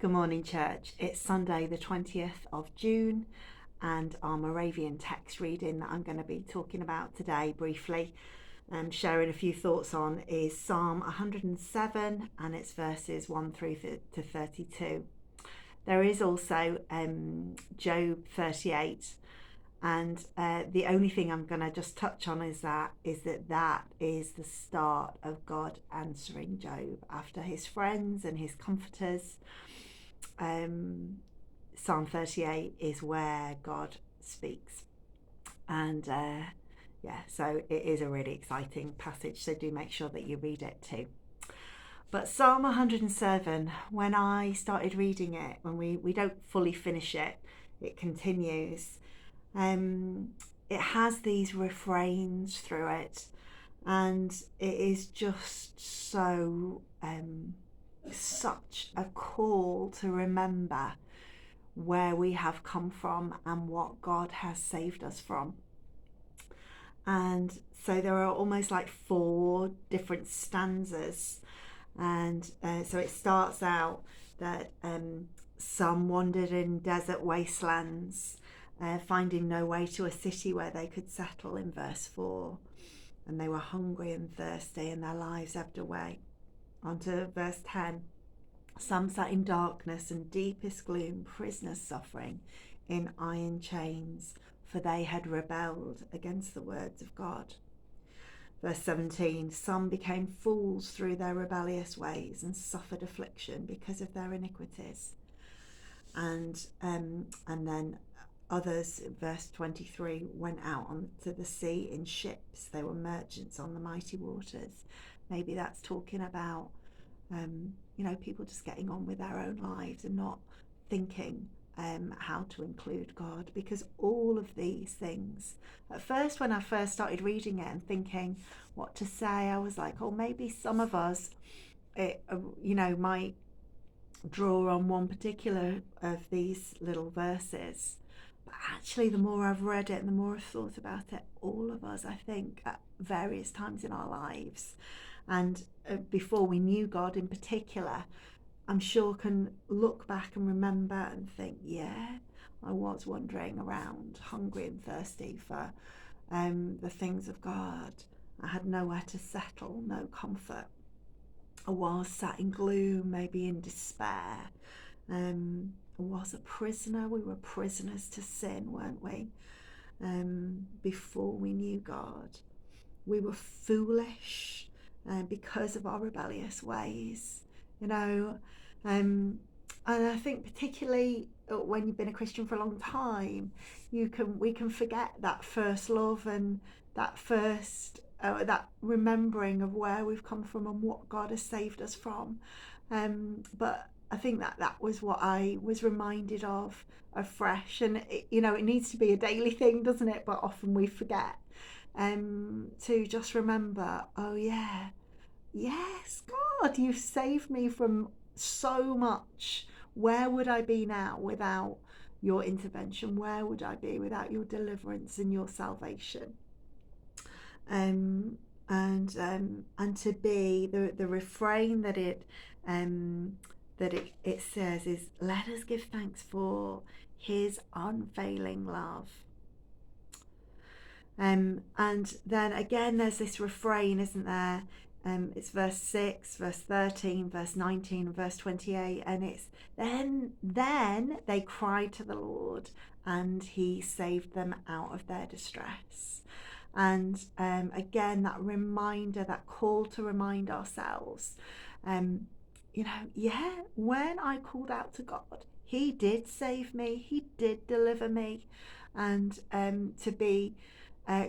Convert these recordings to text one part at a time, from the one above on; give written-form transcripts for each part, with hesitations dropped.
Good morning, church. It's Sunday, the 20th of June, and our Moravian text reading that I'm going to be talking about today briefly, sharing a few thoughts on, is Psalm 107 and its verses 1 through to 32. There is also Job 38, and the only thing I'm going to just touch on is that is the start of God answering Job after his friends and his comforters. Psalm 38 is where God speaks, and so it is a really exciting passage, so do make sure that you read it too. But Psalm 107, when I started reading it, when we don't fully finish it, it continues. It has these refrains through it, and it is just so such a call to remember where we have come from and what God has saved us from. And so there are almost like 4 different stanzas, and so it starts out that some wandered in desert wastelands, finding no way to a city where they could settle, in verse 4, and they were hungry and thirsty and their lives ebbed away. On to verse 10. Some sat in darkness and deepest gloom, prisoners suffering in iron chains, for they had rebelled against the words of God. Verse 17. Some became fools through their rebellious ways and suffered affliction because of their iniquities. And then others, verse 23, went out onto the sea in ships. They were merchants on the mighty waters. Maybe that's talking about people just getting on with their own lives and not thinking how to include God, because all of these things, at first when I first started reading it and thinking what to say, I was like, oh, maybe some of us might draw on one particular of these little verses. But actually, the more I've read it and the more I've thought about it, all of us, I think, at various times in our lives, and before we knew God in particular, I'm sure can look back and remember and think, yeah, I was wandering around hungry and thirsty for the things of God. I had nowhere to settle, no comfort. I was sat in gloom, maybe in despair. I was a prisoner. We were prisoners to sin, weren't we? Before we knew God. We were foolish because of our rebellious ways, and I think particularly when you've been a Christian for a long time, we can forget that first love and that first that remembering of where we've come from and what God has saved us from. But I think that was what I was reminded of afresh, and it needs to be a daily thing, doesn't it? But often we forget to just remember, oh yeah, yes, God, you've saved me from so much. Where would I be now without your intervention? Where would I be without your deliverance and your salvation? And to be the refrain that it says is, let us give thanks for his unfailing love. And then again there's this refrain, isn't there? It's verse 6, verse 13, verse 19, verse 28, and it's then they cried to the Lord and he saved them out of their distress. And again, that reminder, that call to remind ourselves, when I called out to God, he did save me, he did deliver me. And to be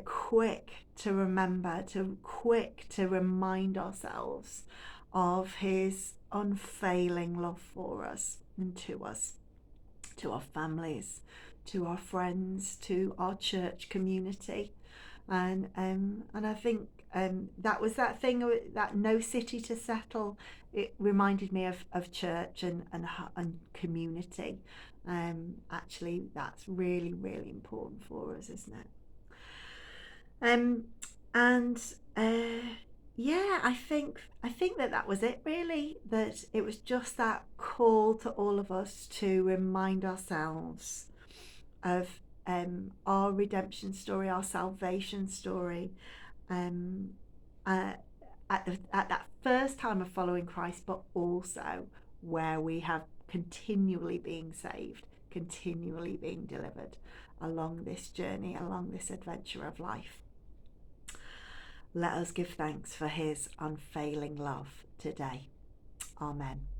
quick to remember, quick to remind ourselves of his unfailing love for us and to us, to our families, to our friends, to our church community. And I think that was that thing, that no city to settle. It reminded me of church and community. Actually, that's really, really important for us, isn't it? yeah, I think that was it really. That it was just that call to all of us to remind ourselves of our redemption story, our salvation story, um, uh, at that first time of following Christ, but also where we have continually being saved, continually being delivered along this journey, along this adventure of life. Let us give thanks for his unfailing love today. Amen.